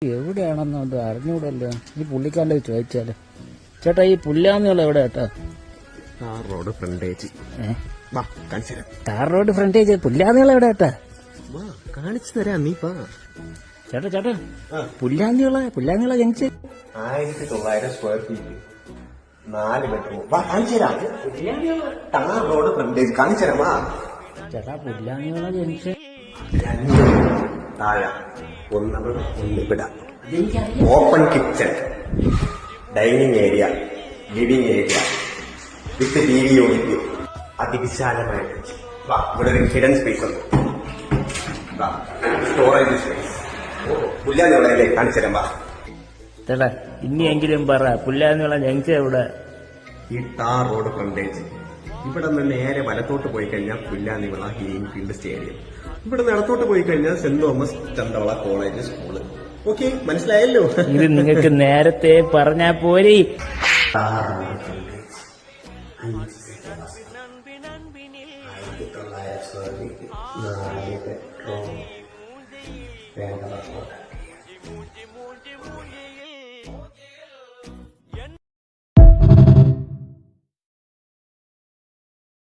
എവിടെയാണെന്നത് അറിഞ്ഞൂടല്ലോ. ഈ പുള്ളിക്കാരൻ്റെ ചോദിച്ചാല്. ചേട്ടാ, ഈ പുല്ലാന്നികൾ എവിടെ ചേട്ടാ? Tar road frontage. Tar road frontage Pullannikal എവിടെ ചേട്ടാ? കാണിച്ചു തരാം, നീ പാ. ചേട്ടാ പുല്ലാന്നികള ജംഗ്ഷൻ 1900 സ്ക്വയർ ഫീറ്റ്, 4 ബെഡ്റൂം. കാണിച്ചു തരാം. ടാർ റോഡ് ഫ്രണ്ടേജ് കാണിച്ചു തരാം. ചേട്ടാ, പുല്ലാന്നികള ജംഗ്ഷൻ താഴെ open kitchen, dining area, living area with TV unit, അതിവിശാലമായിട്ട്. ഇവിടെ ഒരു ഹിഡൻ സ്പേസ് ഉണ്ട്, സ്റ്റോറേജ് സ്പേസ്. പുല്ലാന്നികളല്ലേ കാണിച്ചു തരാം. ചേട്ടാ, ഇനിയെങ്കിലും പറ, പുല്ലാന്നികള ജംഗ്ഷൻ എവിടെ? ഈ ടാർ റോഡ് ഫ്രണ്ടേജ്. ഇവിടെ നിന്ന് നേരെ വലത്തോട്ട് പോയി കഴിഞ്ഞാൽ പുല്ലാന്നിവിള ഗ്രീൻഫീൽഡ് സ്റ്റേഡിയം. ഇവിടെ നടത്തോട്ട് പോയി കഴിഞ്ഞാൽ സെന്റ് തോമസ് ചന്തവള കോളേജ് സ്കൂള്. ഓക്കെ, മനസ്സിലായല്ലോ. ഇത് നിങ്ങൾക്ക് നേരത്തെ പറഞ്ഞാ പോരെ. വേണ്ട